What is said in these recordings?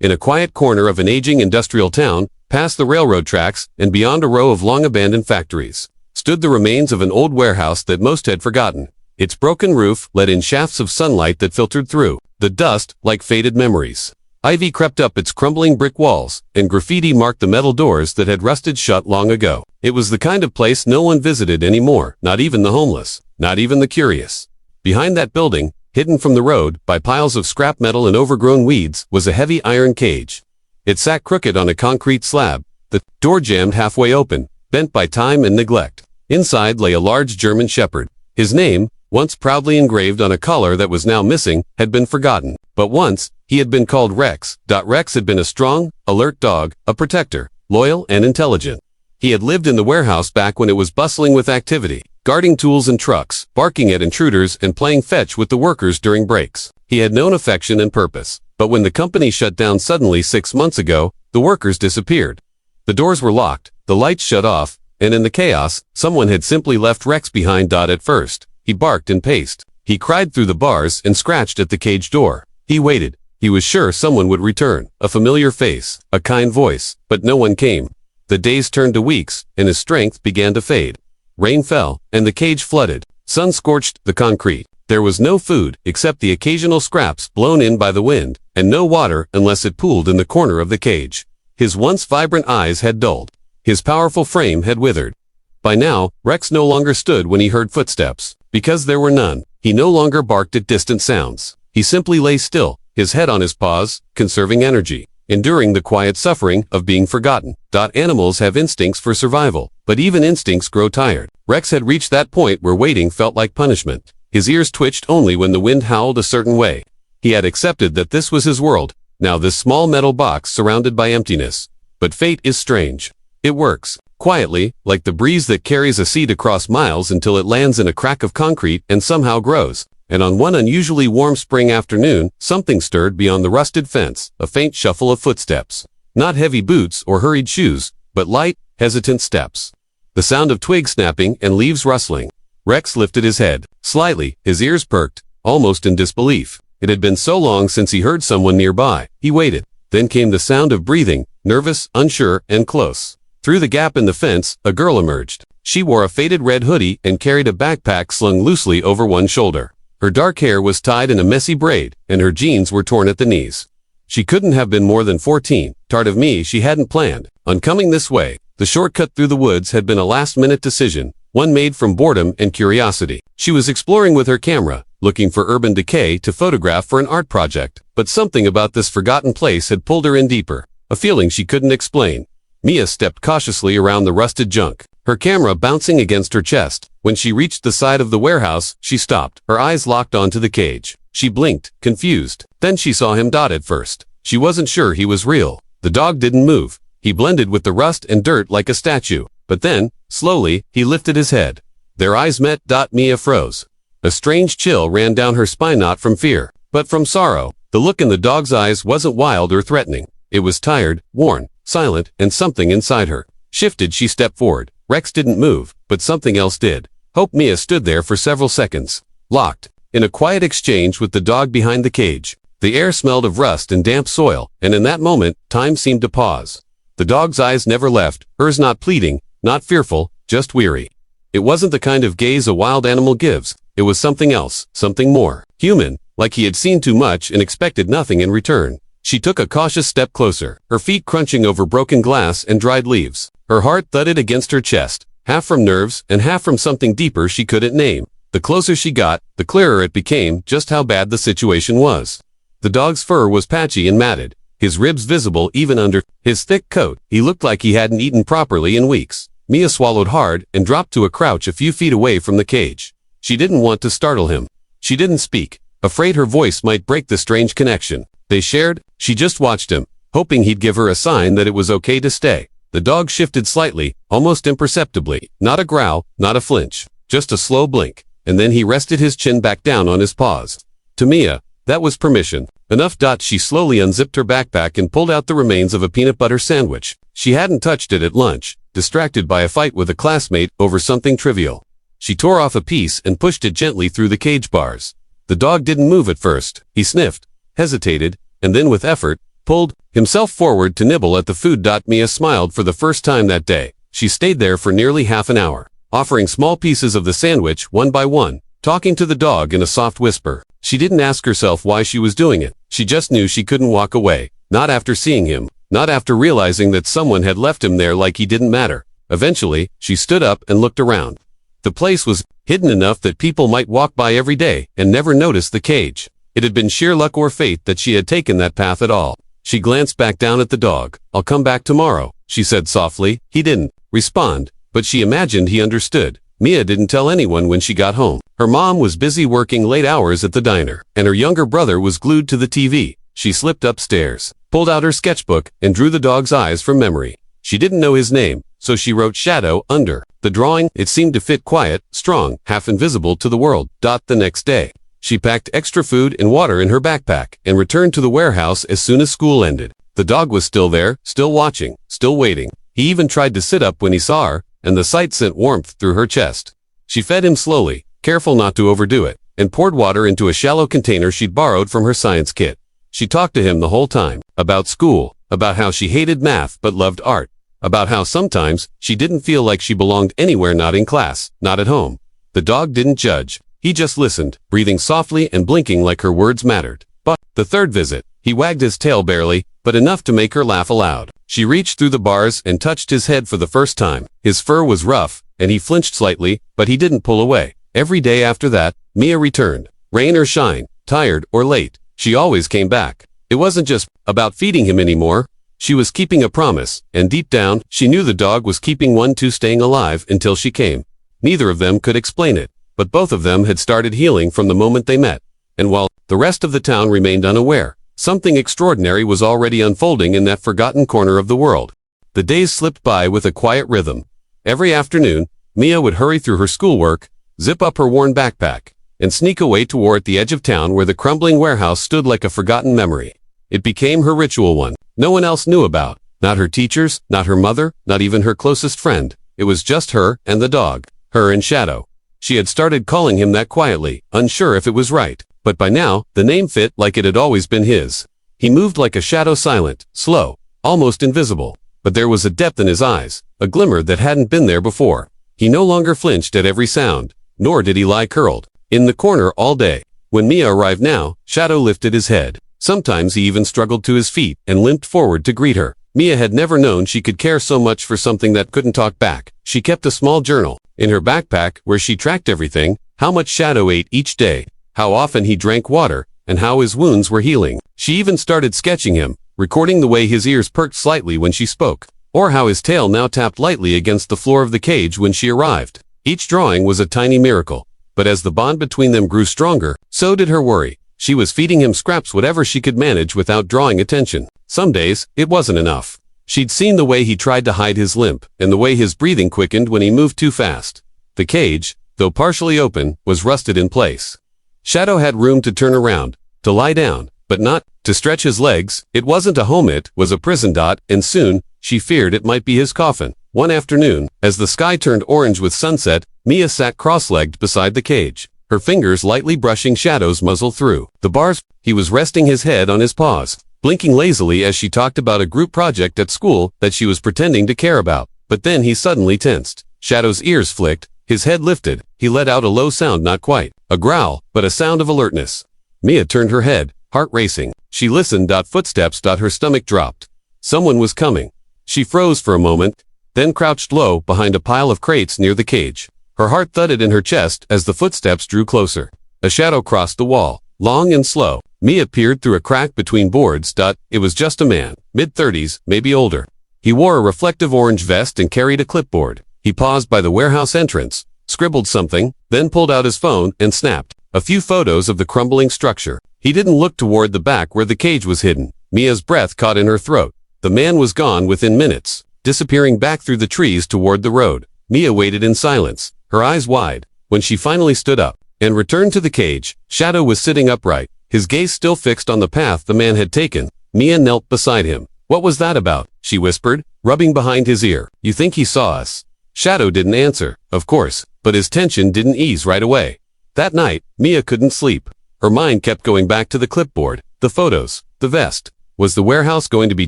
In a quiet corner of an aging industrial town, past the railroad tracks and beyond a row of long-abandoned factories, stood the remains of an old warehouse that most had forgotten. Its broken roof let in shafts of sunlight that filtered through the dust like faded memories. Ivy crept up its crumbling brick walls, and graffiti marked the metal doors that had rusted shut long ago. It was the kind of place no one visited anymore, not even the homeless, not even the curious. Behind that building, hidden from the road by piles of scrap metal and overgrown weeds, was a heavy iron cage. It sat crooked on a concrete slab, the door jammed halfway open, bent by time and neglect. Inside lay a large German shepherd. His name, once proudly engraved on a collar that was now missing, had been forgotten. But once, he had been called Rex. Rex had been a strong, alert dog, a protector, loyal and intelligent. He had lived in the warehouse back when it was bustling with activity, guarding tools and trucks, barking at intruders and playing fetch with the workers during breaks. He had known affection and purpose. But when the company shut down suddenly 6 months ago, the workers disappeared. The doors were locked, the lights shut off, and in the chaos, someone had simply left Rex behind. At first, he barked and paced. He cried through the bars and scratched at the cage door. He waited. He was sure someone would return, a familiar face, a kind voice, but no one came. The days turned to weeks, and his strength began to fade. Rain fell, and the cage flooded. Sun scorched the concrete. There was no food, except the occasional scraps blown in by the wind, and no water unless it pooled in the corner of the cage. His once vibrant eyes had dulled. His powerful frame had withered. By now, Rex no longer stood when he heard footsteps. Because there were none, he no longer barked at distant sounds. He simply lay still, his head on his paws, conserving energy, enduring the quiet suffering of being forgotten. Animals have instincts for survival, but even instincts grow tired. Rex had reached that point where waiting felt like punishment. His ears twitched only when the wind howled a certain way. He had accepted that this was his world, now this small metal box surrounded by emptiness. But fate is strange. It works, quietly, like the breeze that carries a seed across miles until it lands in a crack of concrete and somehow grows. And on one unusually warm spring afternoon, something stirred beyond the rusted fence, a faint shuffle of footsteps. Not heavy boots or hurried shoes, but light, hesitant steps. The sound of twigs snapping and leaves rustling. Rex lifted his head. Slightly, his ears perked, almost in disbelief. It had been so long since he heard someone nearby. He waited. Then came the sound of breathing, nervous, unsure, and close. Through the gap in the fence, a girl emerged. She wore a faded red hoodie and carried a backpack slung loosely over one shoulder. Her dark hair was tied in a messy braid, and her jeans were torn at the knees. She couldn't have been more than 14. Tart of me she hadn't planned. On coming this way, the shortcut through the woods had been a last-minute decision, one made from boredom and curiosity. She was exploring with her camera, looking for urban decay to photograph for an art project. But something about this forgotten place had pulled her in deeper, a feeling she couldn't explain. Mia stepped cautiously around the rusted junk, her camera bouncing against her chest. When she reached the side of the warehouse, she stopped, her eyes locked onto the cage. She blinked, confused. Then she saw him. At first, she wasn't sure he was real. The dog didn't move. He blended with the rust and dirt like a statue. But then, slowly, he lifted his head. Their eyes met. Mia froze. A strange chill ran down her spine, not from fear, but from sorrow. The look in the dog's eyes wasn't wild or threatening. It was tired, worn, silent, and something inside her shifted. She stepped forward. Rex didn't move, but something else did. Mia stood there for several seconds, locked, in a quiet exchange with the dog behind the cage. The air smelled of rust and damp soil, and in that moment, time seemed to pause. The dog's eyes never left, hers not pleading, not fearful, just weary. It wasn't the kind of gaze a wild animal gives. It was something else, something more human, like he had seen too much and expected nothing in return. She took a cautious step closer, her feet crunching over broken glass and dried leaves. Her heart thudded against her chest, half from nerves and half from something deeper she couldn't name. The closer she got, the clearer it became just how bad the situation was. The dog's fur was patchy and matted, his ribs visible even under his thick coat. He looked like he hadn't eaten properly in weeks. Mia swallowed hard and dropped to a crouch a few feet away from the cage. She didn't want to startle him. She didn't speak, afraid her voice might break the strange connection they shared. She just watched him, hoping he'd give her a sign that it was okay to stay. The dog shifted slightly, almost imperceptibly. Not a growl, not a flinch, just a slow blink, and then he rested his chin back down on his paws. To Mia, that was permission. Enough. She slowly unzipped her backpack and pulled out the remains of a peanut butter sandwich. She hadn't touched it at lunch, distracted by a fight with a classmate over something trivial. She tore off a piece and pushed it gently through the cage bars. The dog didn't move at first. He sniffed, hesitated, and then with effort, pulled himself forward to nibble at the food. Mia smiled for the first time that day. She stayed there for nearly half an hour, offering small pieces of the sandwich one by one, talking to the dog in a soft whisper. She didn't ask herself why she was doing it. She just knew she couldn't walk away, not after seeing him, not after realizing that someone had left him there like he didn't matter. Eventually, she stood up and looked around. The place was hidden enough that people might walk by every day and never notice the cage. It had been sheer luck or fate that she had taken that path at all. She glanced back down at the dog. "I'll come back tomorrow," she said softly. He didn't respond, but she imagined he understood. Mia didn't tell anyone when she got home. Her mom was busy working late hours at the diner, and her younger brother was glued to the TV. She slipped upstairs, pulled out her sketchbook, and drew the dog's eyes from memory. She didn't know his name, so she wrote Shadow under the drawing. It seemed to fit quiet, strong, half invisible to the world. The next day, she packed extra food and water in her backpack and returned to the warehouse as soon as school ended. The dog was still there, still watching, still waiting. He even tried to sit up when he saw her, and the sight sent warmth through her chest. She fed him slowly, careful not to overdo it, and poured water into a shallow container she'd borrowed from her science kit. She talked to him the whole time, about school, about how she hated math but loved art, about how sometimes she didn't feel like she belonged anywhere, not in class, not at home. The dog didn't judge. He just listened, breathing softly and blinking like her words mattered. But the third visit, he wagged his tail barely, but enough to make her laugh aloud. She reached through the bars and touched his head for the first time. His fur was rough, and he flinched slightly, but he didn't pull away. Every day after that, Mia returned. Rain or shine, tired or late, she always came back. It wasn't just about feeding him anymore. She was keeping a promise, and deep down, she knew the dog was keeping one too, staying alive until she came. Neither of them could explain it, but both of them had started healing from the moment they met. And while the rest of the town remained unaware, something extraordinary was already unfolding in that forgotten corner of the world. The days slipped by with a quiet rhythm. Every afternoon, Mia would hurry through her schoolwork, zip up her worn backpack, and sneak away toward the edge of town where the crumbling warehouse stood like a forgotten memory. It became her ritual, one no one else knew about. Not her teachers, not her mother, not even her closest friend. It was just her and the dog, her and Shadow. She had started calling him that quietly, unsure if it was right. But by now, the name fit like it had always been his. He moved like a shadow, silent, slow, almost invisible. But there was a depth in his eyes, a glimmer that hadn't been there before. He no longer flinched at every sound, nor did he lie curled in the corner all day. When Mia arrived now, Shadow lifted his head. Sometimes he even struggled to his feet and limped forward to greet her. Mia had never known she could care so much for something that couldn't talk back. She kept a small journal in her backpack where she tracked everything: how much Shadow ate each day, how often he drank water, and how his wounds were healing. She even started sketching him, recording the way his ears perked slightly when she spoke, or how his tail now tapped lightly against the floor of the cage when she arrived. Each drawing was a tiny miracle, but as the bond between them grew stronger, so did her worry. She was feeding him scraps, whatever she could manage without drawing attention. Some days, it wasn't enough. She'd seen the way he tried to hide his limp, and the way his breathing quickened when he moved too fast. The cage, though partially open, was rusted in place. Shadow had room to turn around, to lie down, but not to stretch his legs. It wasn't a home, it was a prison. And soon, she feared it might be his coffin. One afternoon, as the sky turned orange with sunset, Mia sat cross-legged beside the cage, her fingers lightly brushing Shadow's muzzle through the bars. He was resting his head on his paws, blinking lazily as she talked about a group project at school that she was pretending to care about. But then he suddenly tensed. Shadow's ears flicked, his head lifted. He let out a low sound, not quite a growl, but a sound of alertness. Mia turned her head, heart racing. She listened. Footsteps. Her stomach dropped. Someone was coming. She froze for a moment, then crouched low behind a pile of crates near the cage. Her heart thudded in her chest as the footsteps drew closer. A shadow crossed the wall, long and slow. Mia peered through a crack between boards. It was just a man, mid-30s, maybe older. He wore a reflective orange vest and carried a clipboard. He paused by the warehouse entrance, scribbled something, then pulled out his phone and snapped a few photos of the crumbling structure. He didn't look toward the back where the cage was hidden. Mia's breath caught in her throat. The man was gone within minutes, disappearing back through the trees toward the road. Mia waited in silence, her eyes wide. When she finally stood up and returned to the cage, Shadow was sitting upright, his gaze still fixed on the path the man had taken. Mia knelt beside him. "What was that about?" she whispered, rubbing behind his ear. "You think he saw us?" Shadow didn't answer, of course, but his tension didn't ease right away. That night, Mia couldn't sleep. Her mind kept going back to the clipboard, the photos, the vest. Was the warehouse going to be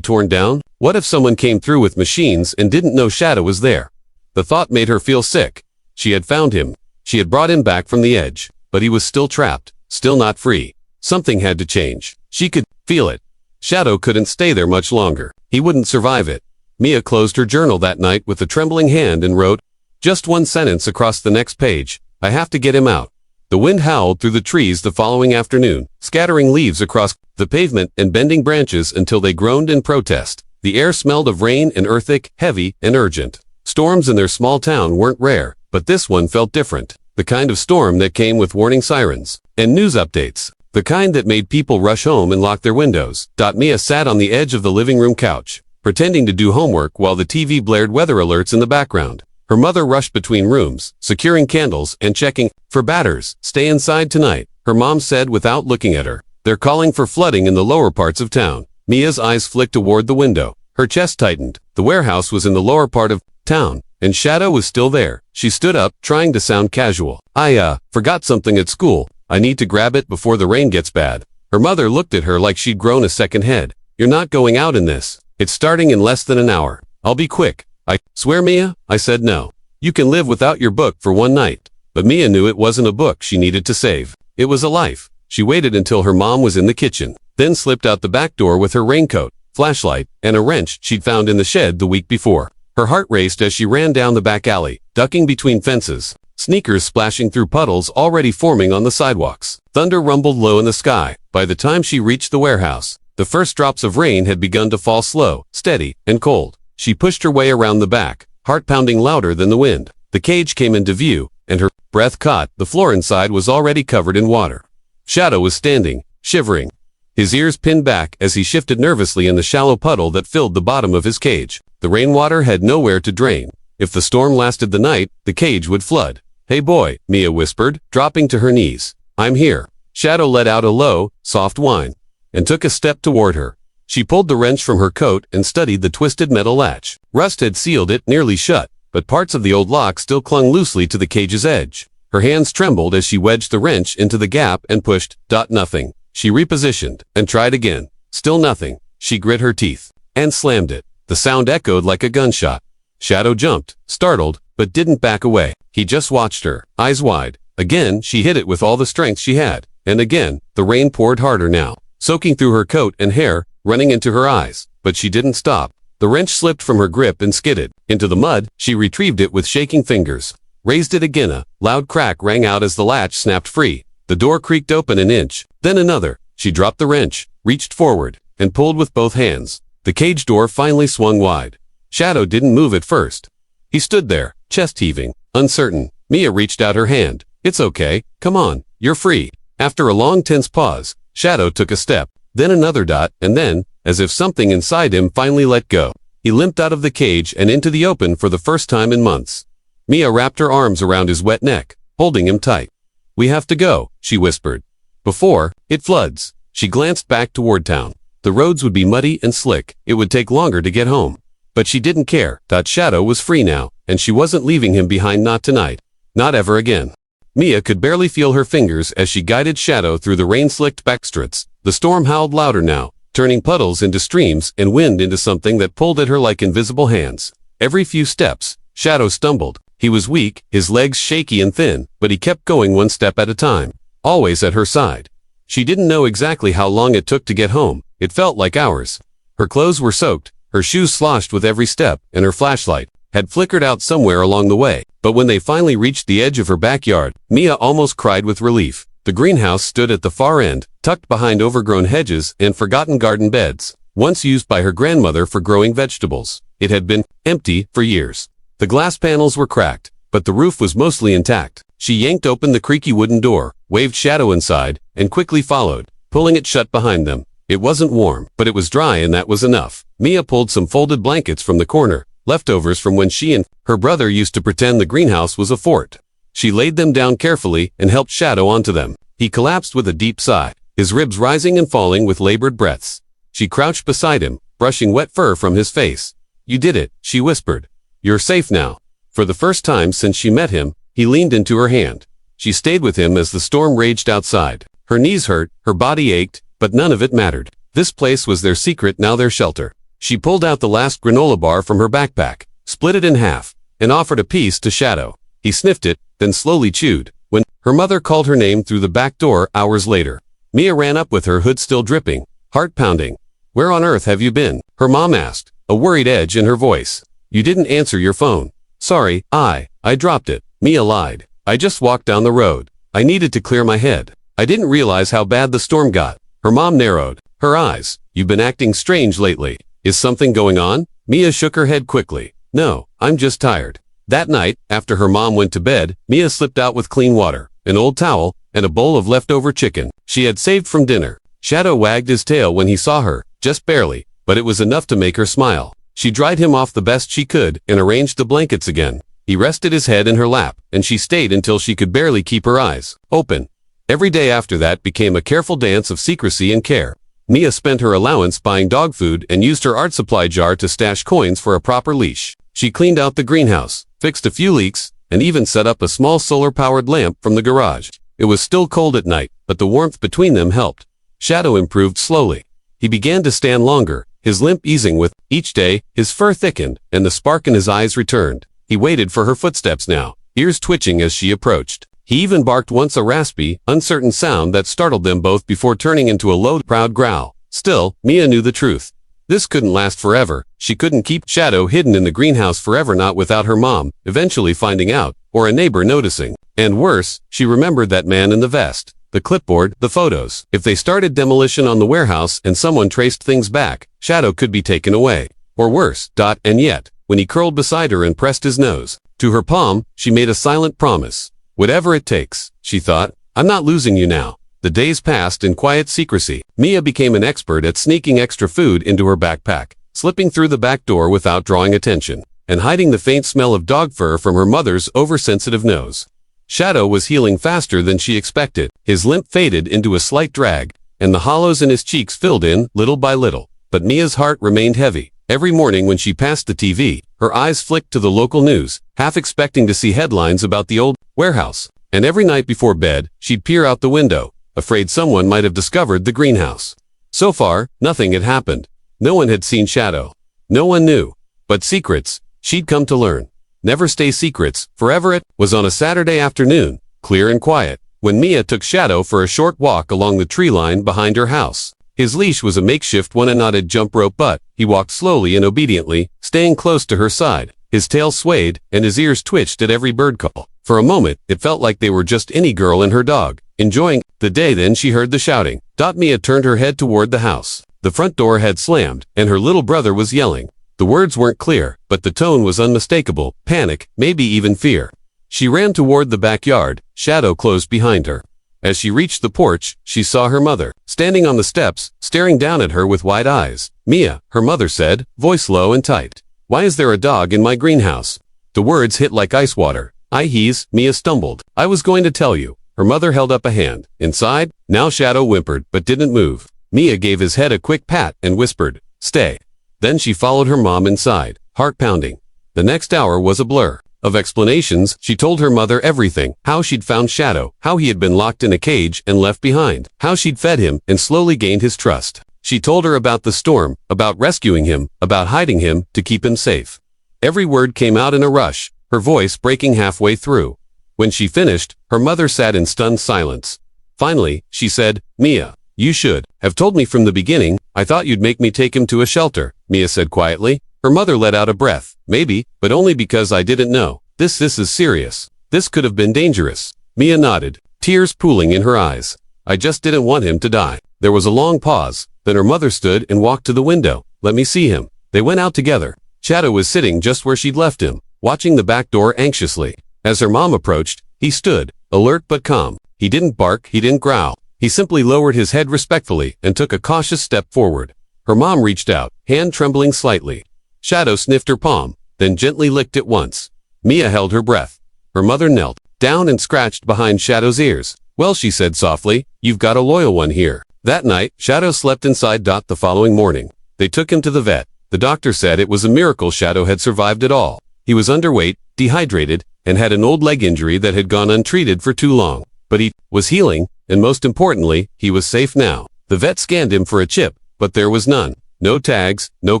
torn down? What if someone came through with machines and didn't know Shadow was there? The thought made her feel sick. She had found him. She had brought him back from the edge. But he was still trapped, still not free. Something had to change. She could feel it. Shadow couldn't stay there much longer. He wouldn't survive it. Mia closed her journal that night with a trembling hand and wrote, just one sentence across the next page. I have to get him out. The wind howled through the trees the following afternoon, scattering leaves across the pavement and bending branches until they groaned in protest. The air smelled of rain and earthic, heavy and urgent. Storms in their small town weren't rare, but this one felt different. The kind of storm that came with warning sirens and news updates. The kind that made people rush home and lock their windows. Mia sat on the edge of the living room couch, pretending to do homework while the TV blared weather alerts in the background. Her mother rushed between rooms, securing candles and checking for batters. Stay inside tonight, her mom said without looking at her. They're calling for flooding in the lower parts of town. Mia's eyes flicked toward the window. Her chest tightened. The warehouse was in the lower part of town, and Shadow was still there. She stood up, trying to sound casual. I forgot something at school. I need to grab it before the rain gets bad. Her mother looked at her like she'd grown a second head. You're not going out in this. It's starting in less than an hour. I'll be quick. I swear, Mia, I said no. You can live without your book for one night. But Mia knew it wasn't a book she needed to save. It was a life. She waited until her mom was in the kitchen, then slipped out the back door with her raincoat, flashlight, and a wrench she'd found in the shed the week before. Her heart raced as she ran down the back alley, ducking between fences, sneakers splashing through puddles already forming on the sidewalks. Thunder rumbled low in the sky. By the time she reached the warehouse, the first drops of rain had begun to fall slow, steady, and cold. She pushed her way around the back, heart pounding louder than the wind. The cage came into view, and her breath caught. The floor inside was already covered in water. Shadow was standing, shivering, his ears pinned back as he shifted nervously in the shallow puddle that filled the bottom of his cage. The rainwater had nowhere to drain. If the storm lasted the night, the cage would flood. Hey boy, Mia whispered, dropping to her knees. I'm here. Shadow let out a low, soft whine, and took a step toward her. She pulled the wrench from her coat and studied the twisted metal latch. Rust had sealed it nearly shut, but parts of the old lock still clung loosely to the cage's edge. Her hands trembled as she wedged the wrench into the gap and pushed. Nothing. She repositioned and tried again. Still nothing. She grit her teeth and slammed it. The sound echoed like a gunshot. Shadow jumped, startled, but didn't back away. He just watched her, eyes wide. Again, she hit it with all the strength she had. And again, the rain poured harder now, soaking through her coat and hair, running into her eyes. But she didn't stop. The wrench slipped from her grip and skidded into the mud. She retrieved it with shaking fingers, raised it again. A loud crack rang out as the latch snapped free. The door creaked open an inch, then another. She dropped the wrench, reached forward, and pulled with both hands. The cage door finally swung wide. Shadow didn't move at first. He stood there, chest heaving, uncertain. Mia reached out her hand. It's okay. Come on. You're free. After a long tense pause, Shadow took a step, then another. And then, as if something inside him finally let go, he limped out of the cage and into the open for the first time in months. Mia wrapped her arms around his wet neck, holding him tight. We have to go, she whispered. Before it floods. She glanced back toward town. The roads would be muddy and slick. It would take longer to get home. But she didn't care. Shadow was free now, and she wasn't leaving him behind, not tonight. Not ever again. Mia could barely feel her fingers as she guided Shadow through the rain-slicked backstreets. The storm howled louder now, turning puddles into streams and wind into something that pulled at her like invisible hands. Every few steps, Shadow stumbled. He was weak, his legs shaky and thin, but he kept going one step at a time, always at her side. She didn't know exactly how long it took to get home. It felt like hours. Her clothes were soaked, her shoes sloshed with every step, and her flashlight had flickered out somewhere along the way. But when they finally reached the edge of her backyard, Mia almost cried with relief. The greenhouse stood at the far end, tucked behind overgrown hedges and forgotten garden beds, once used by her grandmother for growing vegetables. It had been empty for years. The glass panels were cracked, but the roof was mostly intact. She yanked open the creaky wooden door, waved Shadow inside, and quickly followed, pulling it shut behind them. It wasn't warm, but it was dry, and that was enough. Mia pulled some folded blankets from the corner, leftovers from when she and her brother used to pretend the greenhouse was a fort. She laid them down carefully and helped Shadow onto them. He collapsed with a deep sigh, his ribs rising and falling with labored breaths. She crouched beside him, brushing wet fur from his face. You did it, she whispered. You're safe now. For the first time since she met him, he leaned into her hand. She stayed with him as the storm raged outside. Her knees hurt, her body ached, but none of it mattered. This place was their secret, now their shelter. She pulled out the last granola bar from her backpack, split it in half, and offered a piece to Shadow. He sniffed it, then slowly chewed. When her mother called her name through the back door hours later, Mia ran up with her hood still dripping, heart pounding. "Where on earth have you been?" her mom asked, a worried edge in her voice. "You didn't answer your phone." "Sorry, I dropped it," Mia lied. "I just walked down the road. I needed to clear my head. I didn't realize how bad the storm got." Her mom narrowed her eyes. "You've been acting strange lately. Is something going on?" Mia shook her head quickly. "No, I'm just tired." That night, after her mom went to bed, Mia slipped out with clean water, an old towel, and a bowl of leftover chicken she had saved from dinner. Shadow wagged his tail when he saw her, just barely, but it was enough to make her smile. She dried him off the best she could and arranged the blankets again. He rested his head in her lap, and she stayed until she could barely keep her eyes open. Every day after that became a careful dance of secrecy and care. Mia spent her allowance buying dog food and used her art supply jar to stash coins for a proper leash. She cleaned out the greenhouse, fixed a few leaks, and even set up a small solar-powered lamp from the garage. It was still cold at night, but the warmth between them helped. Shadow improved slowly. He began to stand longer, his limp easing with each day. His fur thickened, and the spark in his eyes returned. He waited for her footsteps now, ears twitching as she approached. He even barked once, a raspy, uncertain sound that startled them both before turning into a low, proud growl. Still, Mia knew the truth. This couldn't last forever. She couldn't keep Shadow hidden in the greenhouse forever, not without her mom eventually finding out, or a neighbor noticing. And worse, she remembered that man in the vest, the clipboard, the photos. If they started demolition on the warehouse and someone traced things back, Shadow could be taken away. Or worse. And yet, when he curled beside her and pressed his nose to her palm, she made a silent promise. "Whatever it takes," she thought. "I'm not losing you now." The days passed in quiet secrecy. Mia became an expert at sneaking extra food into her backpack, slipping through the back door without drawing attention, and hiding the faint smell of dog fur from her mother's oversensitive nose. Shadow was healing faster than she expected. His limp faded into a slight drag, and the hollows in his cheeks filled in little by little. But Mia's heart remained heavy. Every morning when she passed the TV, her eyes flicked to the local news, half expecting to see headlines about the old warehouse. And every night before bed, she'd peer out the window, afraid someone might have discovered the greenhouse. So far, nothing had happened. No one had seen Shadow. No one knew. But secrets, she'd come to learn, never stay secrets forever. It was on a Saturday afternoon, clear and quiet, when Mia took Shadow for a short walk along the tree line behind her house. His leash was a makeshift one, a knotted jump rope, but he walked slowly and obediently, staying close to her side. His tail swayed, and his ears twitched at every bird call. For a moment, it felt like they were just any girl and her dog, enjoying the day. Then she heard the shouting. Mia turned her head toward the house. The front door had slammed, and her little brother was yelling. The words weren't clear, but the tone was unmistakable. Panic, maybe even fear. She ran toward the backyard. Shadow closed behind her. As she reached the porch, she saw her mother, standing on the steps, staring down at her with wide eyes. "Mia," her mother said, voice low and tight. "Why is there a dog in my greenhouse?" The words hit like ice water. Mia stumbled. "I was going to tell you." Her mother held up a hand. "Inside?" Now Shadow whimpered, but didn't move. Mia gave his head a quick pat and whispered, "Stay." Then she followed her mom inside, heart pounding. The next hour was a blur of explanations. She told her mother everything: how she'd found Shadow, how he had been locked in a cage and left behind, how she'd fed him and slowly gained his trust. She told her about the storm, about rescuing him, about hiding him to keep him safe. Every word came out in a rush, her voice breaking halfway through. When she finished, her mother sat in stunned silence. Finally, she said, "Mia, you should have told me from the beginning. I thought you'd make me take him to a shelter," Mia said quietly. Her mother let out a breath. "Maybe, but only because I didn't know. This is serious. This could have been dangerous." Mia nodded, tears pooling in her eyes. "I just didn't want him to die." There was a long pause. Then her mother stood and walked to the window. "Let me see him." They went out together. Shadow was sitting just where she'd left him, watching the back door anxiously. As her mom approached, he stood, alert but calm. He didn't bark, he didn't growl. He simply lowered his head respectfully and took a cautious step forward. Her mom reached out, hand trembling slightly. Shadow sniffed her palm, then gently licked it once. Mia held her breath. Her mother knelt down and scratched behind Shadow's ears. "Well," she said softly, "you've got a loyal one here." That night, Shadow slept inside. The following morning, they took him to the vet. The doctor said it was a miracle Shadow had survived at all. He was underweight, dehydrated, and had an old leg injury that had gone untreated for too long. But he was healing, and most importantly, he was safe now. The vet scanned him for a chip, but there was none. No tags, no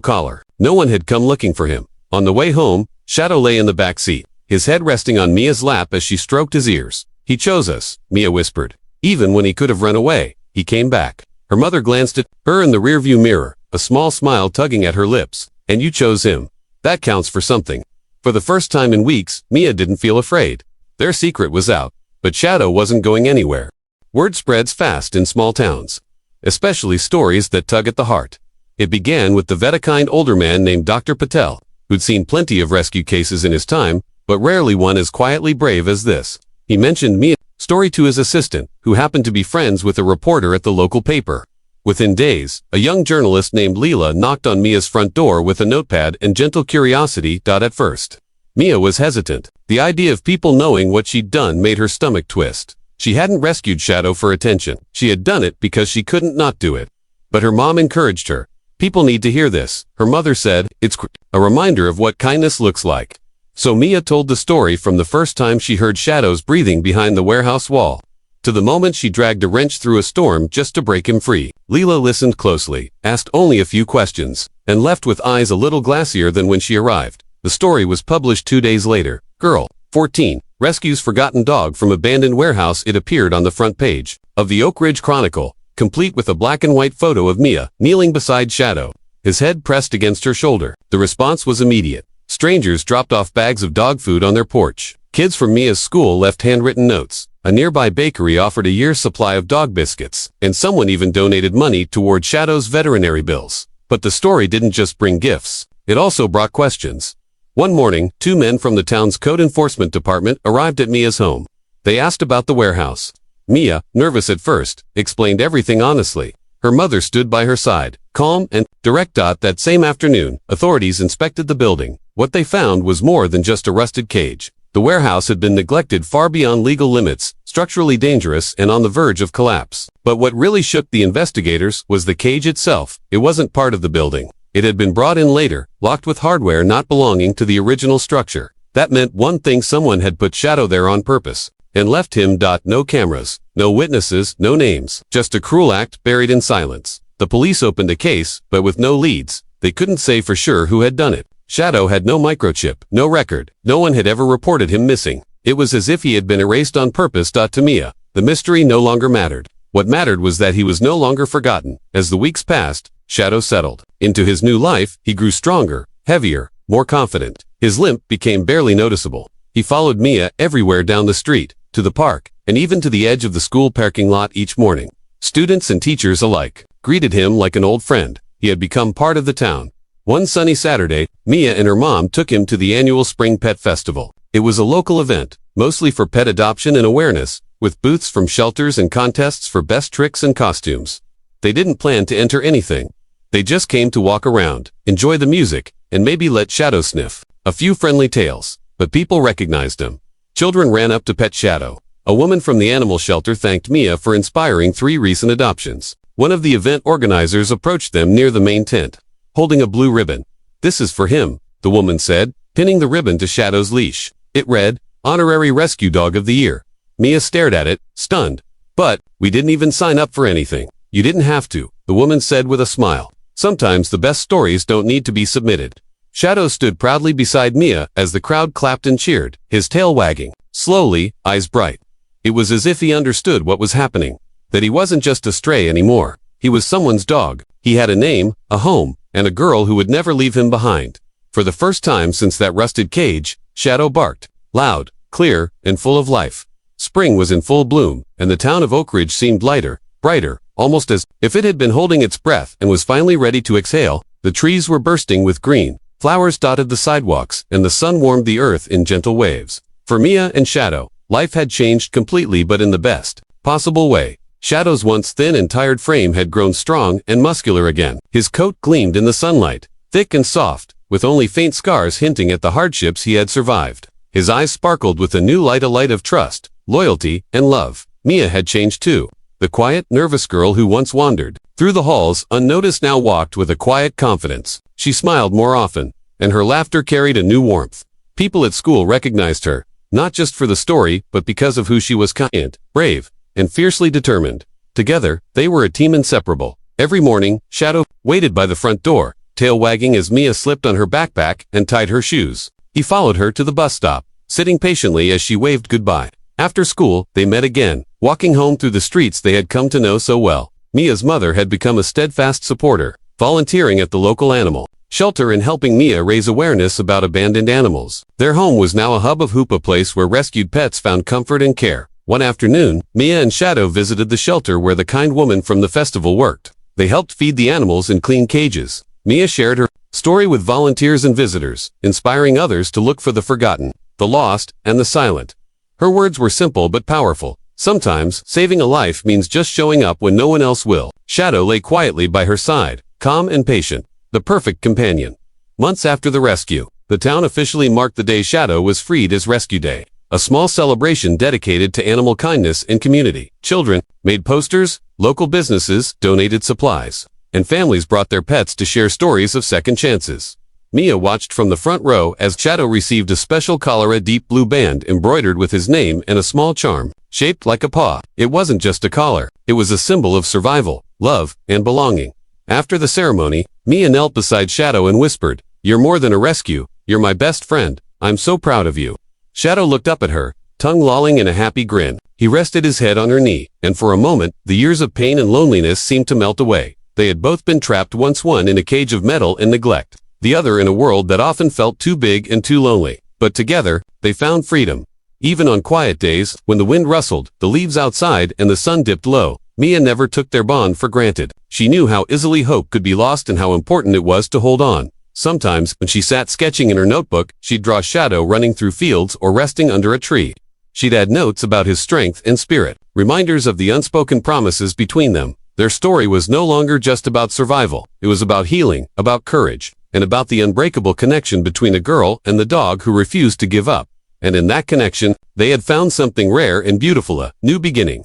collar. No one had come looking for him. On the way home, Shadow lay in the back seat, his head resting on Mia's lap as she stroked his ears. He chose us, Mia whispered. Even when he could have run away, he came back. Her mother glanced at her in the rearview mirror, a small smile tugging at her lips. And you chose him. That counts for something. For the first time in weeks, Mia didn't feel afraid. Their secret was out, but Shadow wasn't going anywhere. Word spreads fast in small towns, especially stories that tug at the heart. It began with the Vedikind older man named Dr. Patel, who'd seen plenty of rescue cases in his time, but rarely one as quietly brave as this. He mentioned Mia's story to his assistant, who happened to be friends with a reporter at the local paper. Within days, a young journalist named Leela knocked on Mia's front door with a notepad and gentle curiosity. At first, Mia was hesitant. The idea of people knowing what she'd done made her stomach twist. She hadn't rescued Shadow for attention. She had done it because she couldn't not do it. But her mom encouraged her. People need to hear this, her mother said. It's a reminder of what kindness looks like. So Mia told the story from the first time she heard Shadow's breathing behind the warehouse wall, to the moment she dragged a wrench through a storm just to break him free. Leela listened closely, asked only a few questions, and left with eyes a little glassier than when she arrived. The story was published 2 days later. Girl, 14, rescues forgotten dog from abandoned warehouse. It appeared on the front page of the Oak Ridge Chronicle, complete with a black and white photo of Mia kneeling beside Shadow, his head pressed against her shoulder. The response was immediate. Strangers dropped off bags of dog food on their porch. Kids from Mia's school left handwritten notes. A nearby bakery offered a year's supply of dog biscuits, and someone even donated money toward Shadow's veterinary bills. But the story didn't just bring gifts. It also brought questions. One morning, 2 men from the town's code enforcement department arrived at Mia's home. They asked about the warehouse. Mia, nervous at first, explained everything honestly. Her mother stood by her side, calm and direct. That same afternoon, authorities inspected the building. What they found was more than just a rusted cage. The warehouse had been neglected far beyond legal limits, structurally dangerous and on the verge of collapse. But what really shook the investigators was the cage itself. It wasn't part of the building. It had been brought in later, locked with hardware not belonging to the original structure. That meant one thing: someone had put Shadow there on purpose and left him. No cameras, no witnesses, no names, just a cruel act buried in silence. The police opened a case, but with no leads. They couldn't say for sure who had done it. Shadow had no microchip, no record. No one had ever reported him missing. It was as if he had been erased on purpose. To Mia, the mystery no longer mattered. What mattered was that he was no longer forgotten. As the weeks passed, Shadow settled into his new life. He grew stronger, heavier, more confident. His limp became barely noticeable. He followed Mia everywhere, down the street, to the park, and even to the edge of the school parking lot each morning. Students and teachers alike greeted him like an old friend. He had become part of the town. One sunny Saturday, Mia and her mom took him to the annual Spring Pet Festival. It was a local event, mostly for pet adoption and awareness, with booths from shelters and contests for best tricks and costumes. They didn't plan to enter anything. They just came to walk around, enjoy the music, and maybe let Shadow sniff a few friendly tales. But people recognized him. Children ran up to pet Shadow. A woman from the animal shelter thanked Mia for inspiring 3 recent adoptions. One of the event organizers approached them near the main tent, holding a blue ribbon. "This is for him," the woman said, pinning the ribbon to Shadow's leash. It read, "Honorary Rescue Dog of the Year." Mia stared at it, stunned. "But we didn't even sign up for anything." "You didn't have to," the woman said with a smile. "Sometimes the best stories don't need to be submitted." Shadow stood proudly beside Mia as the crowd clapped and cheered, his tail wagging, slowly, eyes bright. It was as if he understood what was happening, that he wasn't just a stray anymore. He was someone's dog. He had a name, a home, and a girl who would never leave him behind. For the first time since that rusted cage, Shadow barked, loud, clear, and full of life. Spring was in full bloom, and the town of Oak Ridge seemed lighter, brighter, almost as if it had been holding its breath and was finally ready to exhale. The trees were bursting with green, flowers dotted the sidewalks, and the sun warmed the earth in gentle waves. For Mia and Shadow, life had changed completely, but in the best possible way. Shadow's once thin and tired frame had grown strong and muscular again. His coat gleamed in the sunlight, thick and soft, with only faint scars hinting at the hardships he had survived. His eyes sparkled with a new light, a light of trust, loyalty, and love. Mia had changed too. The quiet, nervous girl who once wandered through the halls unnoticed now walked with a quiet confidence. She smiled more often, and her laughter carried a new warmth. People at school recognized her, not just for the story, but because of who she was: kind, brave, and fiercely determined. Together, they were a team inseparable. Every morning, Shadow waited by the front door, tail wagging as Mia slipped on her backpack and tied her shoes. He followed her to the bus stop, sitting patiently as she waved goodbye. After school, they met again, walking home through the streets they had come to know so well. Mia's mother had become a steadfast supporter, volunteering at the local animal shelter and helping Mia raise awareness about abandoned animals. Their home was now a hub of hope, a place where rescued pets found comfort and care. One afternoon, Mia and Shadow visited the shelter where the kind woman from the festival worked. They helped feed the animals in clean cages. Mia shared her story with volunteers and visitors, inspiring others to look for the forgotten, the lost, and the silent. Her words were simple but powerful. Sometimes, saving a life means just showing up when no one else will. Shadow lay quietly by her side, calm and patient, the perfect companion. Months after the rescue, the town officially marked the day Shadow was freed as Rescue Day, a small celebration dedicated to animal kindness and community. Children made posters, local businesses donated supplies, and families brought their pets to share stories of second chances. Mia watched from the front row as Shadow received a special collar, a deep blue band embroidered with his name and a small charm, shaped like a paw. It wasn't just a collar, it was a symbol of survival, love, and belonging. After the ceremony, Mia knelt beside Shadow and whispered, "You're more than a rescue, you're my best friend. I'm so proud of you." Shadow looked up at her, tongue lolling in a happy grin. He rested his head on her knee, and for a moment, the years of pain and loneliness seemed to melt away. They had both been trapped, once one in a cage of metal and neglect, the other in a world that often felt too big and too lonely. But together, they found freedom. Even on quiet days, when the wind rustled, the leaves outside, and the sun dipped low, Mia never took their bond for granted. She knew how easily hope could be lost and how important it was to hold on. Sometimes, when she sat sketching in her notebook, she'd draw Shadow running through fields or resting under a tree. She'd add notes about his strength and spirit, reminders of the unspoken promises between them. Their story was no longer just about survival. It was about healing, about courage, and about the unbreakable connection between a girl and the dog who refused to give up. And in that connection, they had found something rare and beautiful, a new beginning.